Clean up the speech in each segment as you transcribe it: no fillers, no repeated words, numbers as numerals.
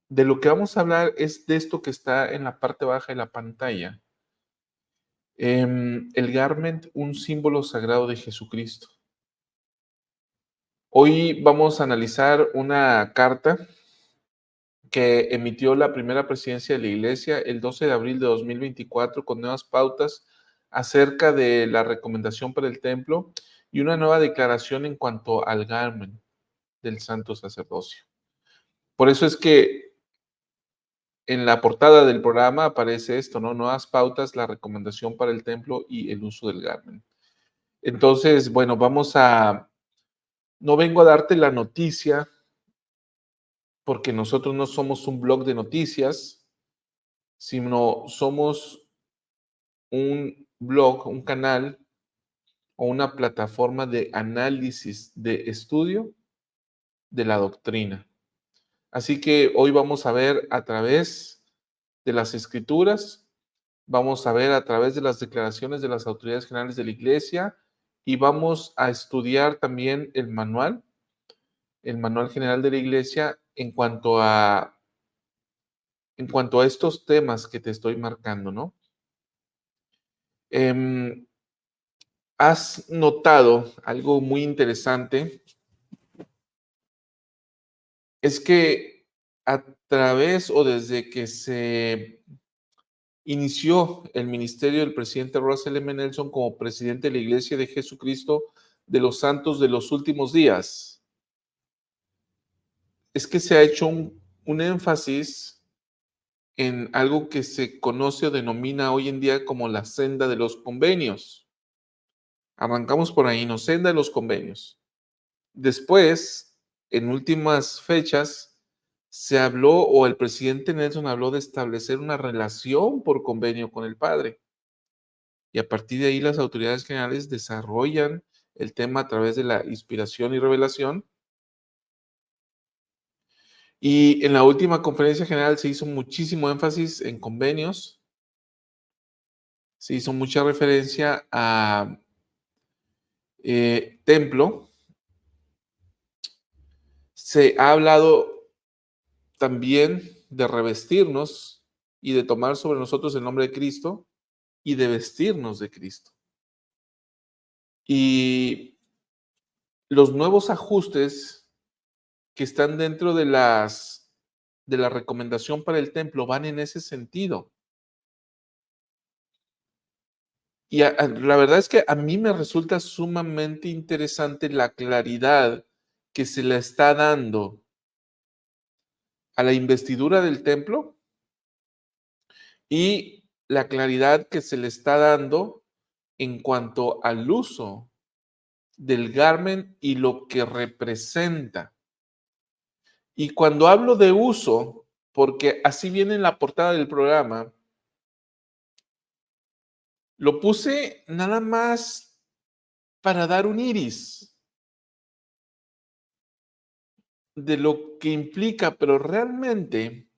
De lo que vamos a hablar es de esto que está en la parte baja de la pantalla. El garment, un símbolo sagrado de Jesucristo. Hoy vamos a analizar una carta que emitió la primera presidencia de la Iglesia el 12 de abril de 2024 con nuevas pautas acerca de la recomendación para el templo y una nueva declaración en cuanto al garment del santo sacerdocio. Por eso es que en la portada del programa aparece esto, ¿no? Nuevas pautas, la recomendación para el templo y el uso del garment. Entonces, bueno, no vengo a darte la noticia porque nosotros no somos un blog de noticias, sino somos un blog, un canal o una plataforma de análisis, de estudio de la doctrina. Así que hoy vamos a ver a través de las escrituras, vamos a ver a través de las declaraciones de las autoridades generales de la Iglesia y vamos a estudiar también el manual general de la Iglesia en cuanto a estos temas que te estoy marcando, ¿no? Em, ¿Has notado algo muy interesante? Es que a través o desde que se inició el ministerio del presidente Russell M. Nelson como presidente de la Iglesia de Jesucristo de los Santos de los Últimos Días, es que se ha hecho un énfasis en algo que se conoce o denomina hoy en día como la senda de los convenios. Arrancamos por ahí, ¿no? Senda de los convenios. Después, en últimas fechas, se habló o el presidente Nelson habló de establecer una relación por convenio con el Padre. Y a partir de ahí las autoridades generales desarrollan el tema a través de la inspiración y revelación. Y en la última conferencia general se hizo muchísimo énfasis en convenios, se hizo mucha referencia a templo, se ha hablado también de revestirnos y de tomar sobre nosotros el nombre de Cristo y de vestirnos de Cristo. Y los nuevos ajustes que están dentro de la recomendación para el templo van en ese sentido. Y la verdad es que a mí me resulta sumamente interesante la claridad que se le está dando a la investidura del templo y la claridad que se le está dando en cuanto al uso del garment y lo que representa. Y cuando hablo de uso, porque así viene en la portada del programa, lo puse nada más para dar un iris de lo que implica, pero realmente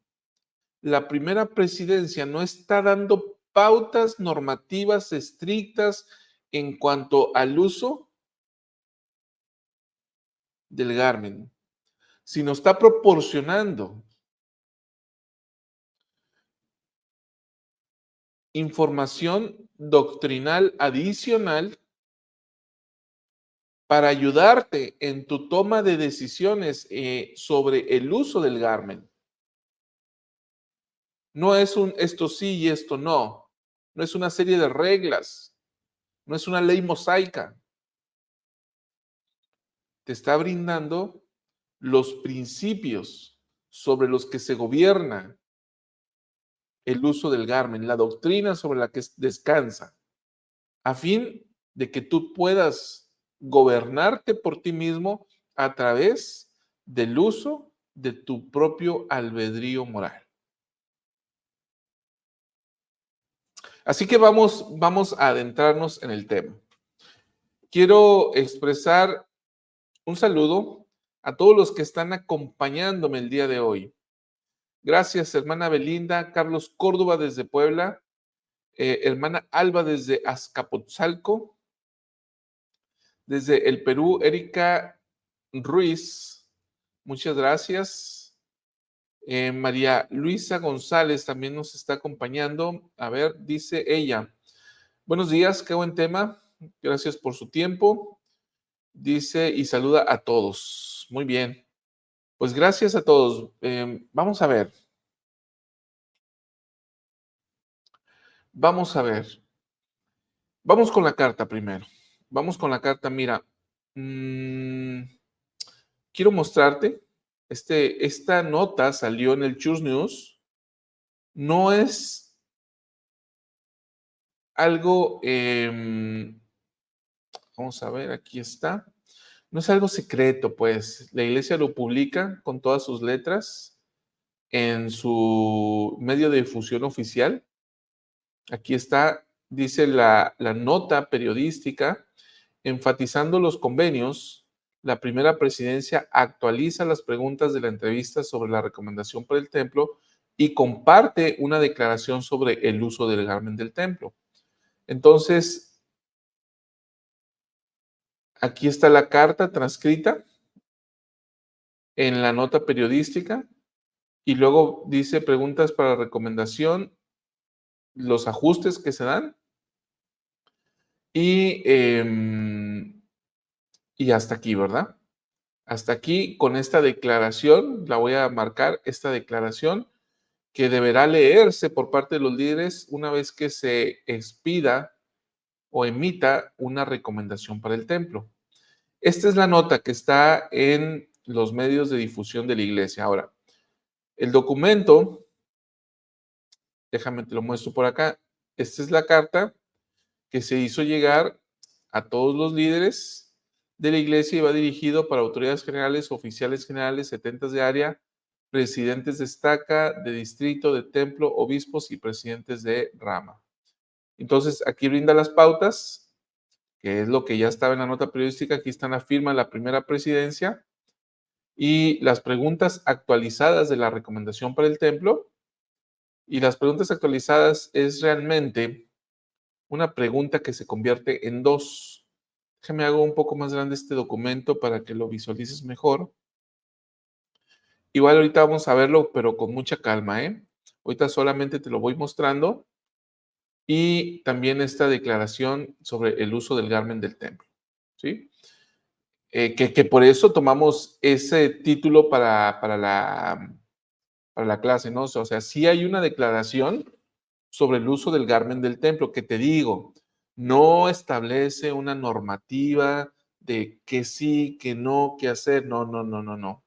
la primera presidencia no está dando pautas normativas estrictas en cuanto al uso del garment, sino está proporcionando información doctrinal adicional para ayudarte en tu toma de decisiones sobre el uso del garment. No es un esto sí y esto no. No es una serie de reglas. No es una ley mosaica. Te está brindando los principios sobre los que se gobierna el uso del garment, la doctrina sobre la que descansa, a fin de que tú puedas gobernarte por ti mismo a través del uso de tu propio albedrío moral. Así que vamos a adentrarnos en el tema. Quiero expresar un saludo a todos los que están acompañándome el día de hoy. Gracias, hermana Belinda, Carlos Córdoba desde Puebla, hermana Alba desde Azcapotzalco, desde el Perú, Erika Ruiz, muchas gracias. María Luisa González también nos está acompañando. A ver, dice ella. Buenos días, qué buen tema. Gracias por su tiempo. Dice y saluda a todos. Muy bien. Pues gracias a todos. Vamos a ver. Vamos a ver. Vamos con la carta primero. Vamos con la carta. Mira, mm, quiero mostrarte. Esta nota salió en el Choose News. No es algo, vamos a ver, aquí está. No es algo secreto, pues. La iglesia lo publica con todas sus letras en su medio de difusión oficial. Aquí está, dice la nota periodística, enfatizando los convenios. La primera presidencia actualiza las preguntas de la entrevista sobre la recomendación para el templo y comparte una declaración sobre el uso del garmen del templo. Entonces, aquí está la carta transcrita en la nota periodística y luego dice preguntas para recomendación, los ajustes que se dan y, y hasta aquí, ¿verdad? Hasta aquí con esta declaración, la voy a marcar, esta declaración que deberá leerse por parte de los líderes una vez que se expida o emita una recomendación para el templo. Esta es la nota que está en los medios de difusión de la iglesia. Ahora, el documento, déjame te lo muestro por acá. Esta es la carta que se hizo llegar a todos los líderes de la iglesia y va dirigido para autoridades generales, oficiales generales, setentas de área, presidentes de estaca, de distrito, de templo, obispos y presidentes de rama. Entonces, aquí brinda las pautas, que es lo que ya estaba en la nota periodística. Aquí están la firma de la primera presidencia y las preguntas actualizadas de la recomendación para el templo. Y las preguntas actualizadas es realmente una pregunta que se convierte en dos. Déjame hago un poco más grande este documento para que lo visualices mejor. Igual ahorita vamos a verlo, pero con mucha calma, ¿eh? Ahorita solamente te lo voy mostrando y también esta declaración sobre el uso del garmen del templo, ¿sí? Que por eso tomamos ese título para la clase, ¿no? O sea, sí hay una declaración sobre el uso del garmen del templo, que te digo, no establece una normativa de que sí, que no, qué hacer, no, no, no, no, no.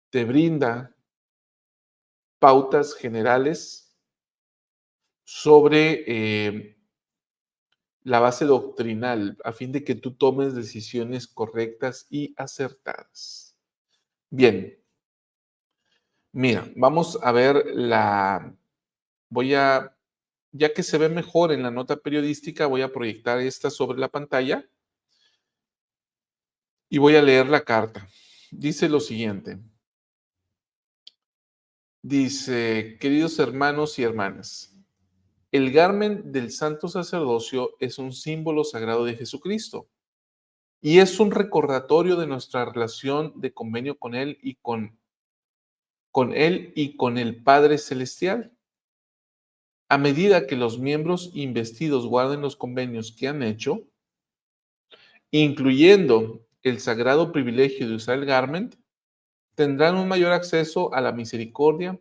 Te brinda pautas generales sobre la base doctrinal a fin de que tú tomes decisiones correctas y acertadas. Bien, mira, vamos a ver voy a, ya que se ve mejor en la nota periodística, voy a proyectar esta sobre la pantalla y voy a leer la carta. Dice lo siguiente. Dice, queridos hermanos y hermanas, el garmen del santo sacerdocio es un símbolo sagrado de Jesucristo y es un recordatorio de nuestra relación de convenio con Él y con Él y con el Padre Celestial. A medida que los miembros investidos guarden los convenios que han hecho, incluyendo el sagrado privilegio de usar el garment, tendrán un mayor acceso a la misericordia,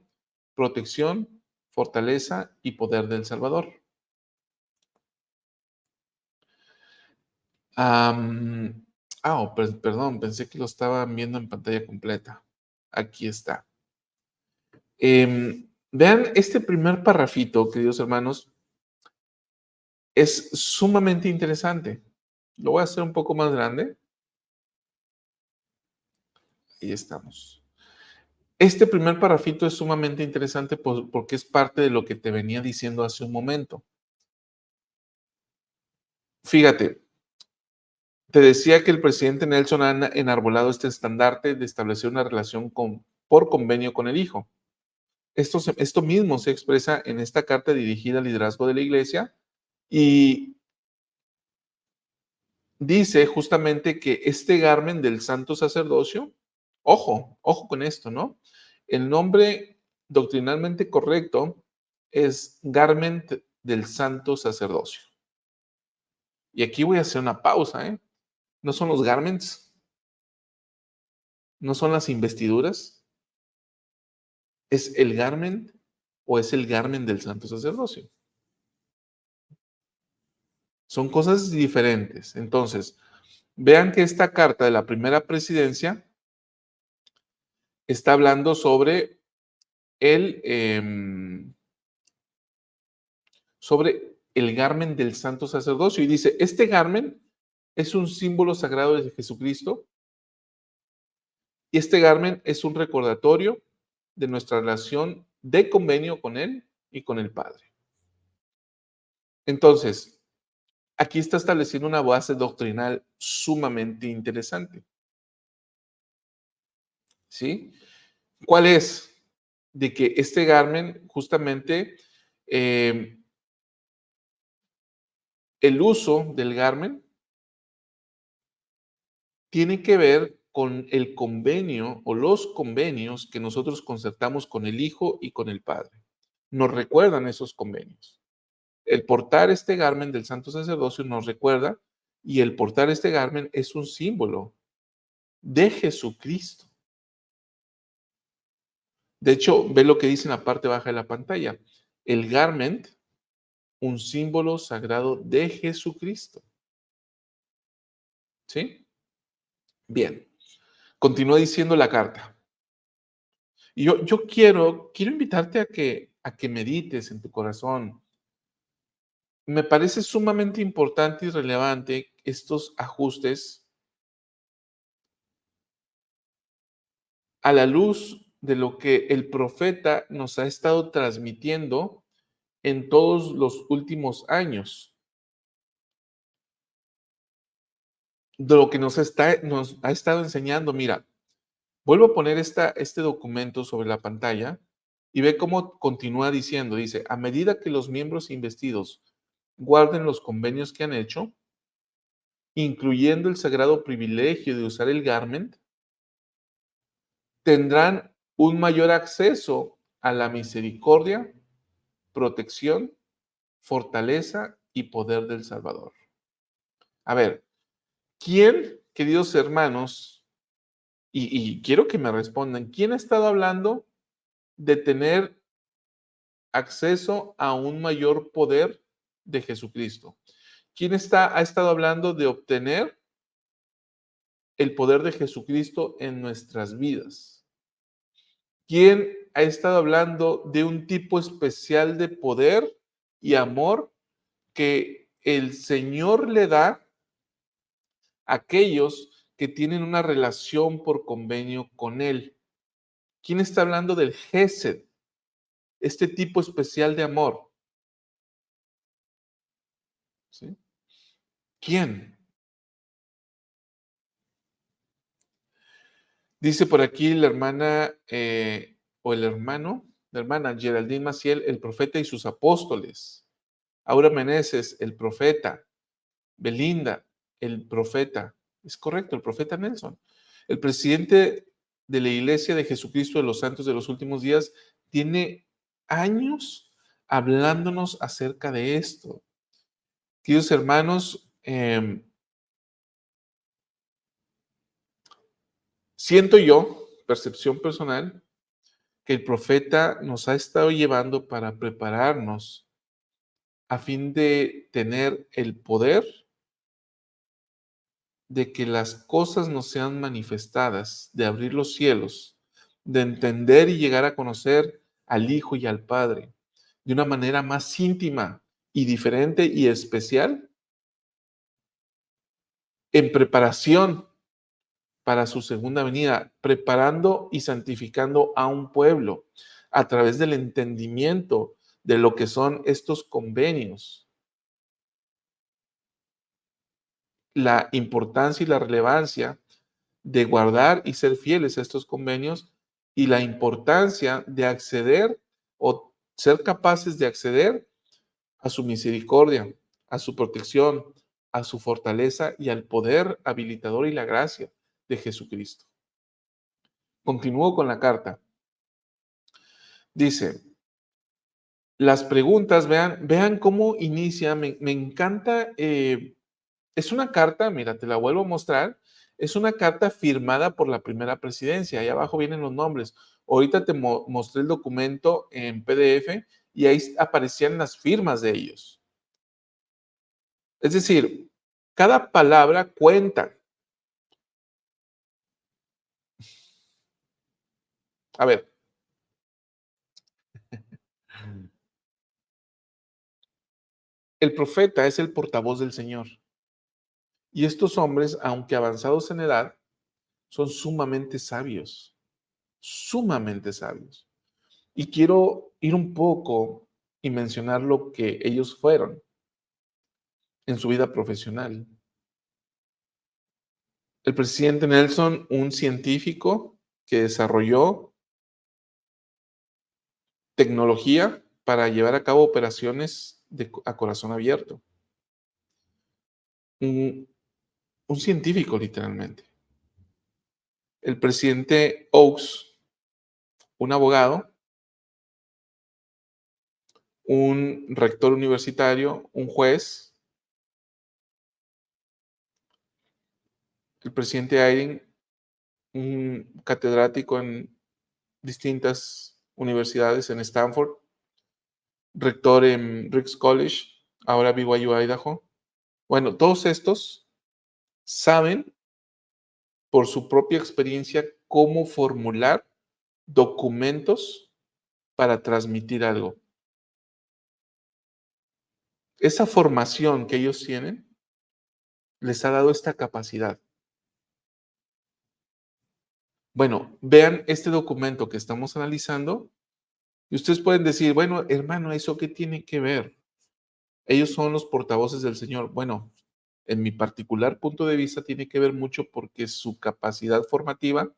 protección, fortaleza y poder del Salvador. Perdón, pensé que lo estaban viendo en pantalla completa. Aquí está. Vean este primer parrafito, queridos hermanos, es sumamente interesante. Lo voy a hacer un poco más grande. Ahí estamos. Este primer parrafito es sumamente interesante porque es parte de lo que te venía diciendo hace un momento. Fíjate, te decía que el presidente Nelson ha enarbolado este estandarte de establecer una relación por convenio con el Hijo. Esto mismo se expresa en esta carta dirigida al liderazgo de la Iglesia y dice justamente que este garmen del santo sacerdocio, ojo con esto, ¿no? El nombre doctrinalmente correcto es garment del santo sacerdocio. Y aquí voy a hacer una pausa, ¿eh? No son los garments, no son las investiduras, es el garment o es el garment del santo sacerdocio. Son cosas diferentes. Entonces, vean que esta carta de la primera presidencia está hablando sobre sobre el garmen del santo sacerdocio. Y dice, este garmen es un símbolo sagrado de Jesucristo y este garmen es un recordatorio de nuestra relación de convenio con Él y con el Padre. Entonces, aquí está estableciendo una base doctrinal sumamente interesante. ¿Sí? ¿Cuál es? De que este garmen, justamente, el uso del garmen tiene que ver con el convenio o los convenios que nosotros concertamos con el Hijo y con el Padre. Nos recuerdan esos convenios. El portar este garmen del santo sacerdocio nos recuerda y el portar este garmen es un símbolo de Jesucristo. De hecho, ve lo que dice en la parte baja de la pantalla. El garment, un símbolo sagrado de Jesucristo. ¿Sí? Bien. Continúa diciendo la carta. Y yo quiero invitarte a que medites en tu corazón. Me parece sumamente importante y relevante estos ajustes a la luz de lo que el profeta nos ha estado transmitiendo en todos los últimos años, de lo que nos ha estado enseñando. Mira, vuelvo a poner este documento sobre la pantalla y ve cómo continúa diciendo, dice, a medida que los miembros investidos guarden los convenios que han hecho, incluyendo el sagrado privilegio de usar el garment, tendrán un mayor acceso a la misericordia, protección, fortaleza y poder del Salvador. A ver, ¿quién, queridos hermanos, y quiero que me respondan, quién ha estado hablando de tener acceso a un mayor poder de Jesucristo? ¿Quién ha estado hablando de obtener el poder de Jesucristo en nuestras vidas? ¿Quién ha estado hablando de un tipo especial de poder y amor que el Señor le da a aquellos que tienen una relación por convenio con Él? ¿Quién está hablando del Gesed, este tipo especial de amor? ¿Sí? ¿Quién? Dice por aquí la hermana o el hermano, la hermana Geraldine Maciel, el profeta y sus apóstoles. Aura Meneses, el profeta. Belinda, el profeta. Es correcto, el profeta Nelson. El presidente de la Iglesia de Jesucristo de los Santos de los Últimos Días tiene años hablándonos acerca de esto. Queridos hermanos, siento yo, percepción personal, que el profeta nos ha estado llevando para prepararnos a fin de tener el poder de que las cosas nos sean manifestadas, de abrir los cielos, de entender y llegar a conocer al Hijo y al Padre de una manera más íntima y diferente y especial en preparación para su segunda venida, preparando y santificando a un pueblo a través del entendimiento de lo que son estos convenios, la importancia y la relevancia de guardar y ser fieles a estos convenios y la importancia de acceder o ser capaces de acceder a su misericordia, a su protección, a su fortaleza y al poder habilitador y la gracia de Jesucristo. Continúo con la carta. Dice, las preguntas, vean cómo inicia, me encanta, es una carta, mira, te la vuelvo a mostrar, es una carta firmada por la primera presidencia, ahí abajo vienen los nombres. Ahorita te mostré el documento en PDF y ahí aparecían las firmas de ellos. Es decir, cada palabra cuenta. A ver. El profeta es el portavoz del Señor. Y estos hombres, aunque avanzados en edad, son sumamente sabios, sumamente sabios. Y quiero ir un poco y mencionar lo que ellos fueron en su vida profesional. El presidente Nelson, un científico que desarrolló tecnología para llevar a cabo operaciones a corazón abierto. Un, un científico, literalmente. El presidente Oaks, un abogado, un rector universitario, un juez, el presidente Eyring, un catedrático en distintas universidades en Stanford, rector en Ricks College, ahora BYU Idaho. Bueno, todos estos saben por su propia experiencia cómo formular documentos para transmitir algo. Esa formación que ellos tienen les ha dado esta capacidad. Bueno, vean este documento que estamos analizando y ustedes pueden decir, bueno, hermano, ¿eso qué tiene que ver? Ellos son los portavoces del Señor. Bueno, en mi particular punto de vista tiene que ver mucho porque su capacidad formativa,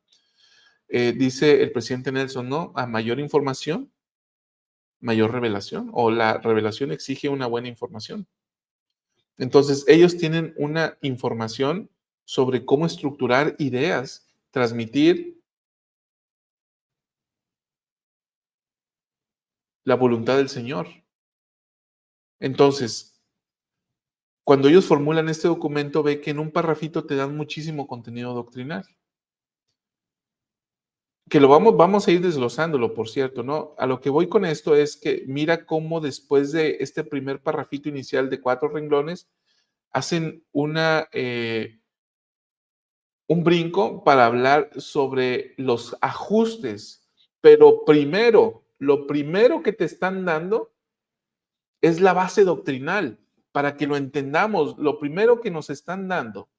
dice el presidente Nelson, ¿no? A mayor información, mayor revelación, o la revelación exige una buena información. Entonces, ellos tienen una información sobre cómo estructurar ideas, transmitir la voluntad del Señor. Entonces, cuando ellos formulan este documento, ve que en un parrafito te dan muchísimo contenido doctrinal. Que lo vamos a ir desglosándolo, por cierto, ¿no? A lo que voy con esto es que mira cómo después de este primer parrafito inicial de 4 renglones, hacen un brinco para hablar sobre los ajustes. Pero primero, lo primero que te están dando es la base doctrinal, para que lo entendamos. Lo primero que nos están dando,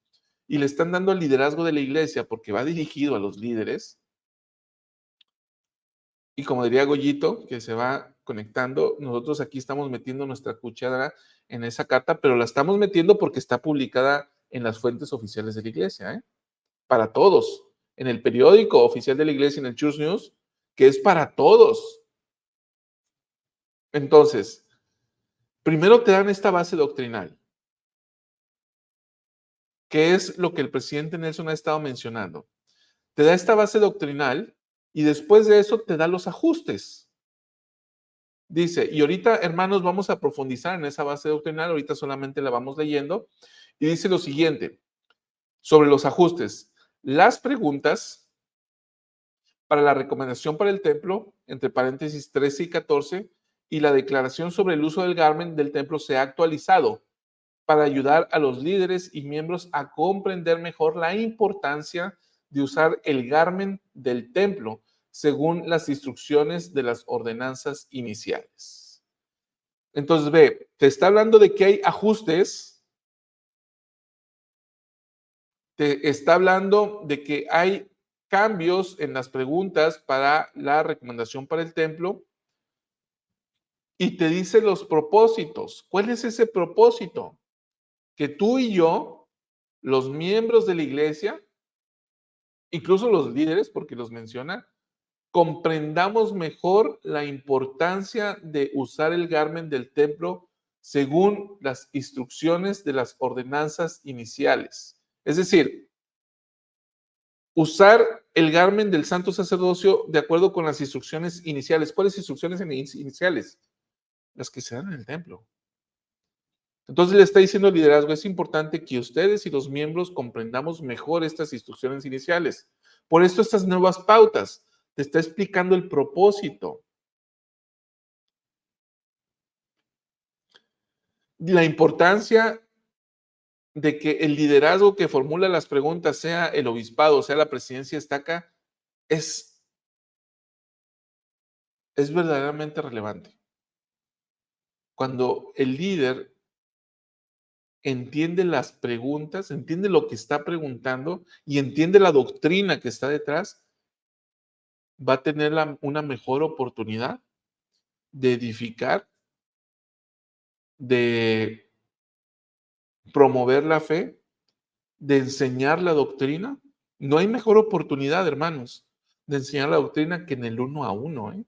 y le están dando al liderazgo de la iglesia, porque va dirigido a los líderes, y como diría Goyito, que se va conectando, nosotros aquí estamos metiendo nuestra cuchara en esa carta, pero la estamos metiendo porque está publicada en las fuentes oficiales de la iglesia, ¿eh? Para todos, en el periódico oficial de la iglesia, en el Church News, que es para todos. Entonces, primero te dan esta base doctrinal, que es lo que el presidente Nelson ha estado mencionando. Te da esta base doctrinal y después de eso te da los ajustes. Dice, y ahorita, hermanos, vamos a profundizar en esa base doctrinal, ahorita solamente la vamos leyendo, y dice lo siguiente, sobre los ajustes. Las preguntas para la recomendación para el templo, entre paréntesis 13 y 14, y la declaración sobre el uso del garment del templo se ha actualizado para ayudar a los líderes y miembros a comprender mejor la importancia de usar el garment del templo según las instrucciones de las ordenanzas iniciales. Entonces, ve, te está hablando de que hay ajustes, te está hablando de que hay cambios en las preguntas para la recomendación para el templo y te dice los propósitos. ¿Cuál es ese propósito? Que tú y yo, los miembros de la iglesia, incluso los líderes, porque los menciona, comprendamos mejor la importancia de usar el garment del templo según las instrucciones de las ordenanzas iniciales. Es decir, usar el garmen del santo sacerdocio de acuerdo con las instrucciones iniciales. ¿Cuáles instrucciones iniciales? Las que se dan en el templo. Entonces le está diciendo el liderazgo, es importante que ustedes y los miembros comprendamos mejor estas instrucciones iniciales. Por esto estas nuevas pautas, te está explicando el propósito. La importancia de que el liderazgo que formula las preguntas, sea el obispado, sea la presidencia estaca, es verdaderamente relevante. Cuando el líder entiende las preguntas, entiende lo que está preguntando y entiende la doctrina que está detrás, va a tener una mejor oportunidad de edificar, de promover la fe, de enseñar la doctrina. No hay mejor oportunidad, hermanos, de enseñar la doctrina que en el uno a uno, ¿eh?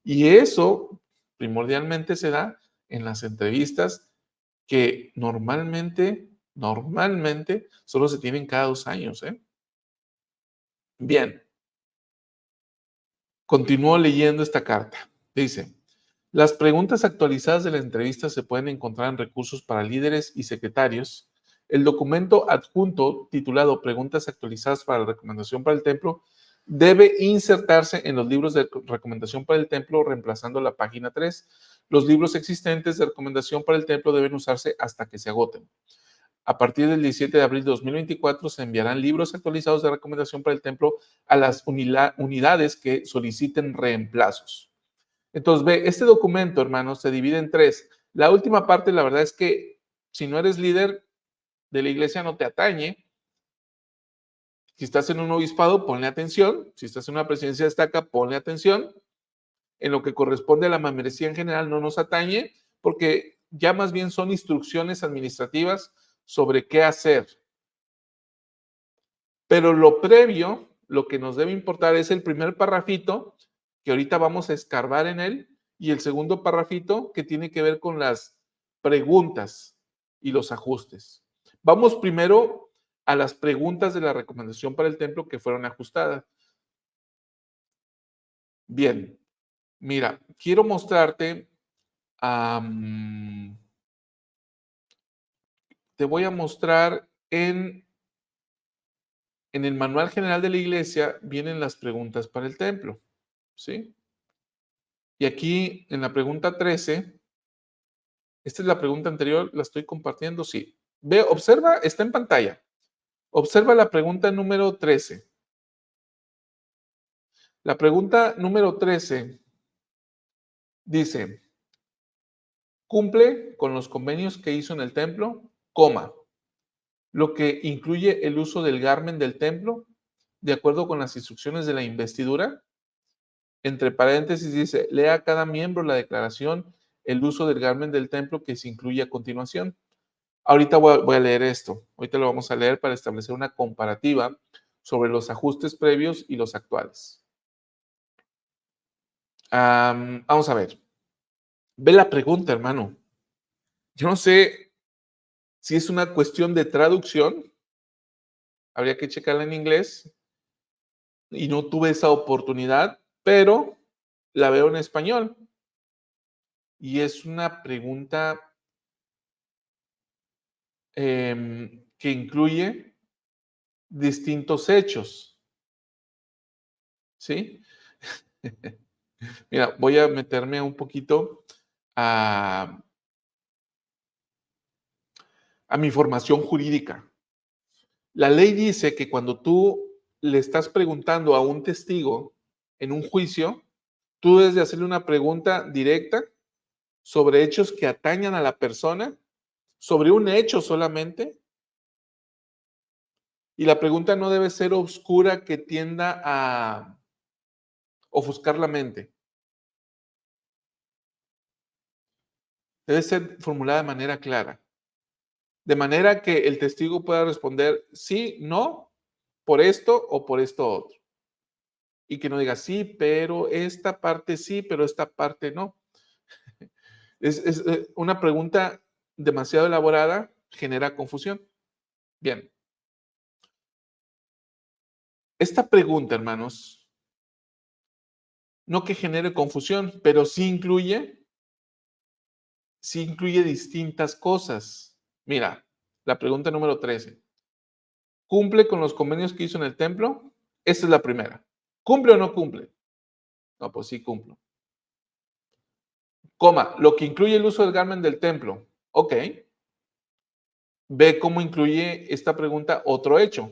Y eso primordialmente se da en las entrevistas que normalmente solo se tienen cada 2 años, ¿eh? Bien, continúo leyendo esta carta. Dice, las preguntas actualizadas de la entrevista se pueden encontrar en recursos para líderes y secretarios. El documento adjunto titulado Preguntas actualizadas para la recomendación para el templo debe insertarse en los libros de recomendación para el templo reemplazando la página 3. Los libros existentes de recomendación para el templo deben usarse hasta que se agoten. A partir del 17 de abril de 2024 se enviarán libros actualizados de recomendación para el templo a las unidades que soliciten reemplazos. Entonces, ve, este documento, hermanos, se divide en 3. La última parte, la verdad es que si no eres líder de la iglesia, no te atañe. Si estás en un obispado, ponle atención. Si estás en una presidencia de estaca, ponle atención. En lo que corresponde a la membresía en general, no nos atañe, porque ya más bien son instrucciones administrativas sobre qué hacer. Pero lo previo, lo que nos debe importar es el primer parrafito, que ahorita vamos a escarbar en él, y el segundo parrafito que tiene que ver con las preguntas y los ajustes. Vamos primero a las preguntas de la recomendación para el templo que fueron ajustadas. Bien, mira, quiero mostrarte, te voy a mostrar en el manual general de la iglesia vienen las preguntas para el templo, ¿sí? Y aquí en la pregunta 13, esta es la pregunta anterior, la estoy compartiendo, sí. Ve, observa, está en pantalla. Observa la pregunta número 13. La pregunta número 13 dice, cumple con los convenios que hizo en el templo, coma, lo que incluye el uso del garmen del templo, de acuerdo con las instrucciones de la investidura. Entre paréntesis dice, lea a cada miembro la declaración, el uso del garmen del templo que se incluye a continuación. Ahorita voy a leer esto. Ahorita lo vamos a leer para establecer una comparativa sobre los ajustes previos y los actuales. Vamos a ver. Ve la pregunta, hermano. Yo no sé si es una cuestión de traducción. Habría que checarla en inglés. Y no tuve esa oportunidad, pero la veo en español. Y es una pregunta que incluye distintos hechos. ¿Sí? Mira, voy a meterme un poquito a mi formación jurídica. La ley dice que cuando tú le estás preguntando a un testigo en un juicio, tú debes de hacerle una pregunta directa sobre hechos que atañan a la persona, sobre un hecho solamente, y la pregunta no debe ser oscura que tienda a ofuscar la mente. Debe ser formulada de manera clara, de manera que el testigo pueda responder sí, no, por esto o por esto otro. Y que no diga sí, pero esta parte sí, pero esta parte no. Es una pregunta demasiado elaborada, genera confusión. Bien. Esta pregunta, hermanos, no que genere confusión, pero sí incluye distintas cosas. Mira, la pregunta número 13. ¿Cumple con los convenios que hizo en el templo? Esta es la primera. ¿Cumple o no cumple? No, pues sí cumplo. Coma, lo que incluye el uso del garmen del templo. Ok. Ve cómo incluye esta pregunta otro hecho.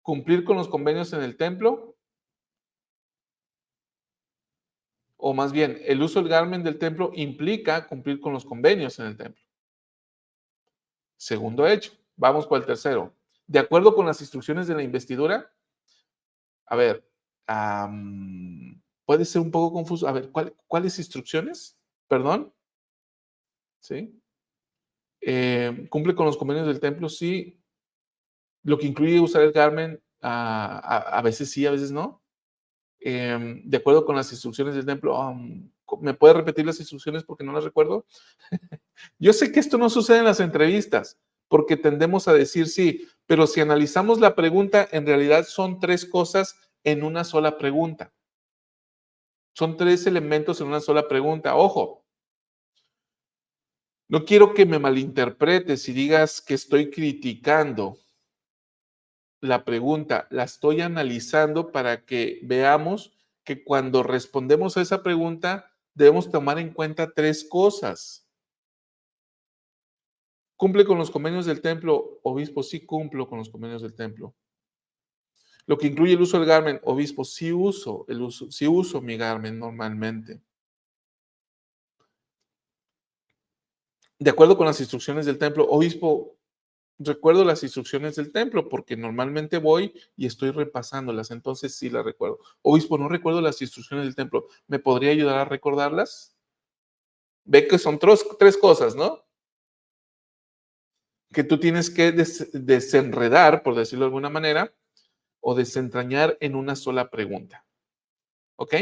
Cumplir con los convenios en el templo, o más bien, el uso del garmen del templo implica cumplir con los convenios en el templo. Segundo hecho. Vamos por el tercero. De acuerdo con las instrucciones de la investidura, a ver, puede ser un poco confuso. A ver, ¿cuáles instrucciones? Perdón. ¿Sí? Cumple con los convenios del templo, sí. Lo que incluye usar el garmen, a veces sí, a veces no. De acuerdo con las instrucciones del templo, ¿me puede repetir las instrucciones porque no las recuerdo? Yo sé que esto no sucede en las entrevistas, porque tendemos a decir sí, pero si analizamos la pregunta, en realidad son tres cosas en una sola pregunta. Son tres elementos en una sola pregunta. Ojo, no quiero que me malinterpretes y digas que estoy criticando la pregunta, la estoy analizando para que veamos que cuando respondemos a esa pregunta debemos tomar en cuenta tres cosas. ¿Cumple con los convenios del templo? Obispo, sí cumplo con los convenios del templo. Lo que incluye el uso del garmen, obispo, sí uso mi garmen normalmente. De acuerdo con las instrucciones del templo, obispo, recuerdo las instrucciones del templo porque normalmente voy y estoy repasándolas, entonces sí las recuerdo. Obispo, no recuerdo las instrucciones del templo, ¿me podría ayudar a recordarlas? Ve que son tres cosas, ¿no? Que tú tienes que desenredar, por decirlo de alguna manera, o desentrañar en una sola pregunta. ¿Ok?